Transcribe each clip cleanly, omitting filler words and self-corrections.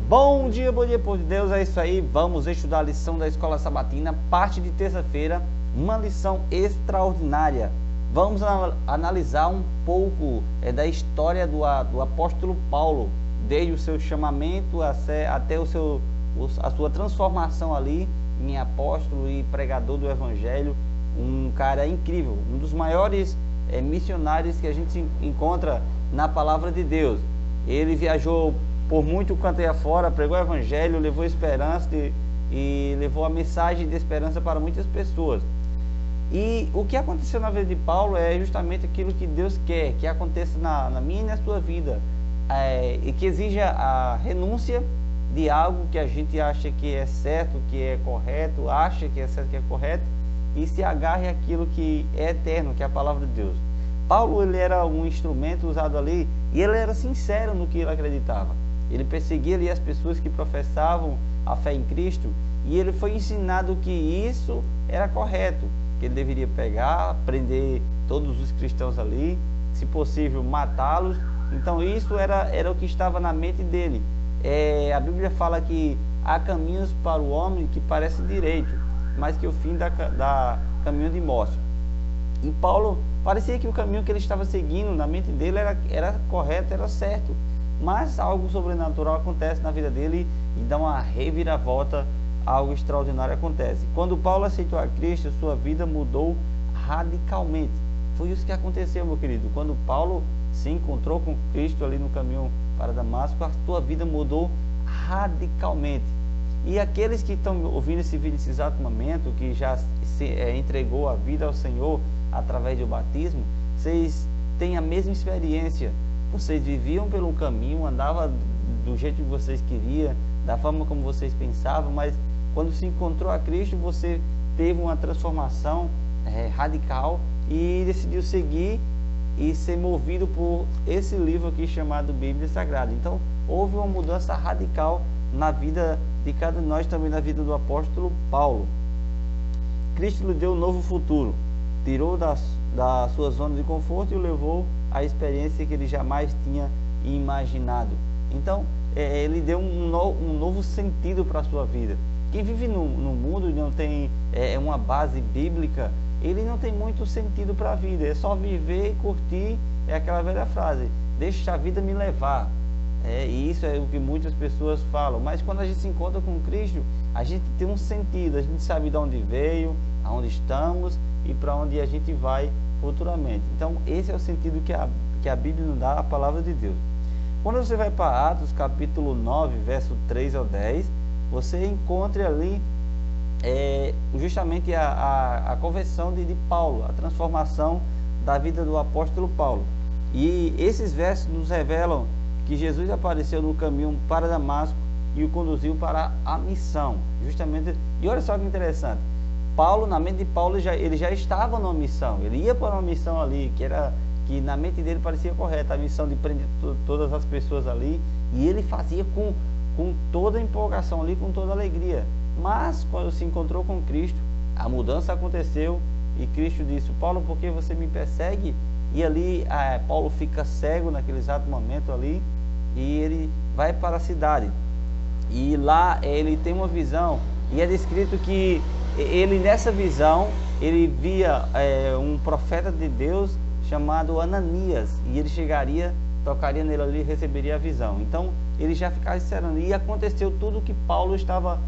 Bom dia, povo de Deus, é isso aí, vamos estudar a lição da Escola Sabatina, parte de terça-feira, uma lição extraordinária. Vamos analisar um pouco da história do apóstolo Paulo, desde o seu chamamento até a sua transformação ali em apóstolo e pregador do Evangelho, um cara incrível, um dos maiores missionários que a gente encontra na Palavra de Deus. Ele viajou por muito canto aí afora, pregou o Evangelho, levou esperança e levou a mensagem de esperança para muitas pessoas. E o que aconteceu na vida de Paulo é justamente aquilo que Deus quer que aconteça na minha e na sua vida, e que exija a renúncia de algo que a gente acha que é certo, que é correto, acha que é certo, que é correto, e se agarre àquilo que é eterno, que é a palavra de Deus. Paulo, ele era um instrumento usado ali, e ele era sincero no que ele acreditava. Ele perseguia ali as pessoas que professavam a fé em Cristo, e ele foi ensinado que isso era correto, que ele deveria pegar, prender todos os cristãos ali, se possível matá-los. Então isso era o que estava na mente dele. A Bíblia fala que há caminhos para o homem que parecem direito, mas que o fim dá caminho de morte. E Paulo, parecia que o caminho que ele estava seguindo na mente dele era correto, era certo. Mas algo sobrenatural acontece na vida dele e dá uma reviravolta, algo extraordinário acontece. Quando Paulo aceitou a Cristo, sua vida mudou radicalmente. Foi isso que aconteceu, meu querido. Quando Paulo se encontrou com Cristo ali no caminho para Damasco, a sua vida mudou radicalmente. E aqueles que estão ouvindo esse vídeo nesse exato momento, que já entregou a vida ao Senhor através do batismo, vocês têm a mesma experiência. Vocês viviam pelo caminho, andavam do jeito que vocês queriam, da forma como vocês pensavam, mas quando se encontrou a Cristo, você teve uma transformação radical e decidiu seguir e ser movido por esse livro aqui chamado Bíblia Sagrada. Então, houve uma mudança radical na vida de cada nós, também na vida do apóstolo Paulo. Cristo lhe deu um novo futuro, tirou da sua zona de conforto e o levou à experiência que ele jamais tinha imaginado. Então, ele deu um novo sentido para a sua vida. Quem vive no mundo e não tem uma base bíblica, ele não tem muito sentido para a vida. É só viver e curtir, é aquela velha frase, deixa a vida me levar. E isso é o que muitas pessoas falam. Mas quando a gente se encontra com Cristo, a gente tem um sentido, a gente sabe de onde veio, aonde estamos e para onde a gente vai futuramente. Então esse é o sentido que a Bíblia nos dá, a palavra de Deus. Quando você vai para Atos capítulo 9, verso 3 ao 10, você encontra ali justamente a conversão de Paulo, a transformação da vida do apóstolo Paulo. E esses versos nos revelam que Jesus apareceu no caminho para Damasco e o conduziu para a missão, justamente. E olha só que interessante, Paulo, na mente de Paulo, ele já estava numa missão, ele ia para uma missão ali, que na mente dele parecia correta, a missão de prender todas as pessoas ali, e ele fazia com toda a empolgação ali, com toda a alegria. Mas quando se encontrou com Cristo, a mudança aconteceu e Cristo disse: Paulo, por que você me persegue? E ali Paulo fica cego naquele exato momento ali, e ele vai para a cidade, e lá ele tem uma visão, e é descrito que ele, nessa visão, ele via um profeta de Deus chamado Ananias, e ele chegaria, tocaria nele ali e receberia a visão. Então ele já ficava esperando, e aconteceu tudo que Paulo estava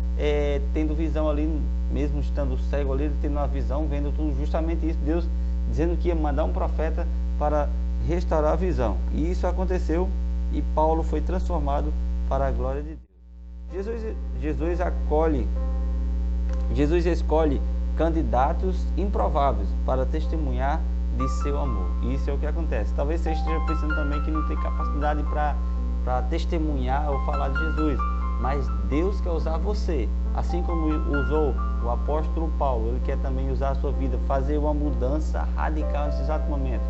tendo visão ali, mesmo estando cego ali, ele tendo uma visão, vendo tudo, justamente isso, Deus dizendo que ia mandar um profeta para restaurar a visão. E isso aconteceu, e Paulo foi transformado para a glória de Deus. Jesus escolhe candidatos improváveis para testemunhar de seu amor. E isso é o que acontece. Talvez você esteja pensando também que não tem capacidade para testemunhar ou falar de Jesus, mas Deus quer usar você, assim como usou o apóstolo Paulo. Ele quer também usar a sua vida, fazer uma mudança radical nesse exato momento.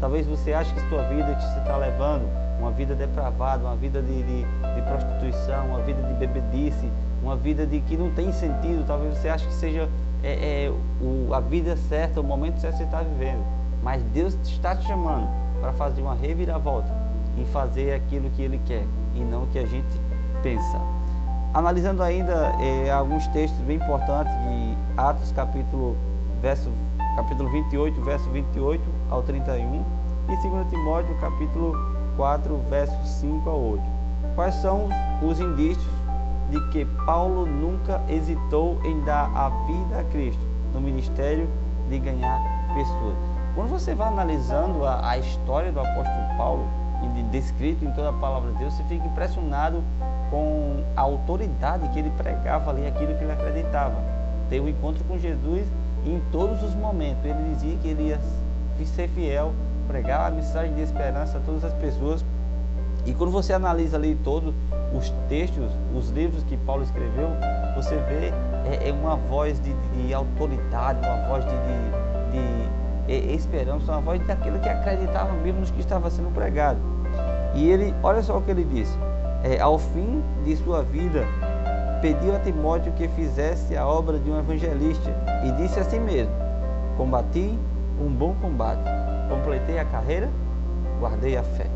Talvez você ache que sua vida, que você está levando uma vida depravada, uma vida de prostituição, uma vida de bebedice, uma vida de que não tem sentido. Talvez você ache que seja a vida certa, o momento certo que você está vivendo. Mas Deus está te chamando para fazer uma reviravolta e fazer aquilo que Ele quer, e não o que a gente dispensa. Analisando ainda alguns textos bem importantes de Atos capítulo 28, verso 28 ao 31, e 2 Timóteo capítulo 4, versos 5 ao 8. Quais são os indícios de que Paulo nunca hesitou em dar a vida a Cristo no ministério de ganhar pessoas? Quando você vai analisando a história do apóstolo Paulo, e descrito em toda a palavra de Deus, você fica impressionado com a autoridade que ele pregava ali, aquilo que ele acreditava. Ter um encontro com Jesus e em todos os momentos ele dizia que ele ia ser fiel, pregar a mensagem de esperança a todas as pessoas. E quando você analisa ali todos os textos, os livros que Paulo escreveu, você vê uma voz de autoridade, uma voz de esperança, uma voz daquilo que acreditava mesmo nos que estava sendo pregado. E ele, olha só o que ele disse: ao fim de sua vida, pediu a Timóteo que fizesse a obra de um evangelista, e disse a si mesmo: combati um bom combate, completei a carreira, guardei a fé.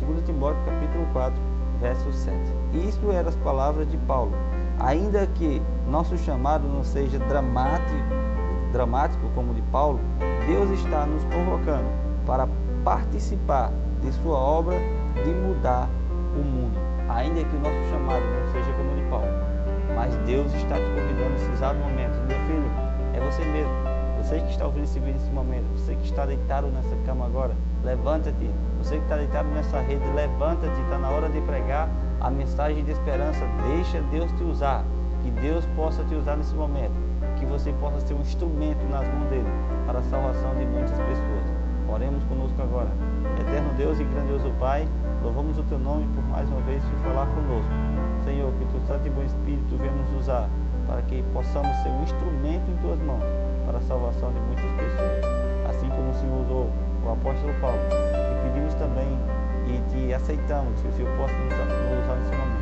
2 Timóteo capítulo 4, verso 7. Isto eram as palavras de Paulo. Ainda que nosso chamado não seja dramático como o de Paulo, Deus está nos convocando para participar de sua obra de mudar o mundo. Ainda que o nosso chamado não seja como o de Paulo, mas Deus está te convidando nesse exato momento. Meu filho, é você mesmo. Você que está ouvindo esse vídeo nesse momento, você que está deitado nessa cama agora, levanta-te. Você que está deitado nessa rede, levanta-te. Está na hora de pregar a mensagem de esperança. Deixa Deus te usar. Que Deus possa te usar nesse momento. Que você possa ser um instrumento nas mãos dele para a salvação de muitas pessoas. Oremos conosco agora. Eterno Deus e grandioso Pai, louvamos o teu nome por mais uma vez te falar conosco. Senhor, que o teu Santo e bom Espírito venha nos usar para que possamos ser um instrumento em tuas mãos para a salvação de muitas pessoas. Assim como o Senhor usou o apóstolo Paulo, te pedimos também e te aceitamos que o Senhor possa nos usar nesse momento.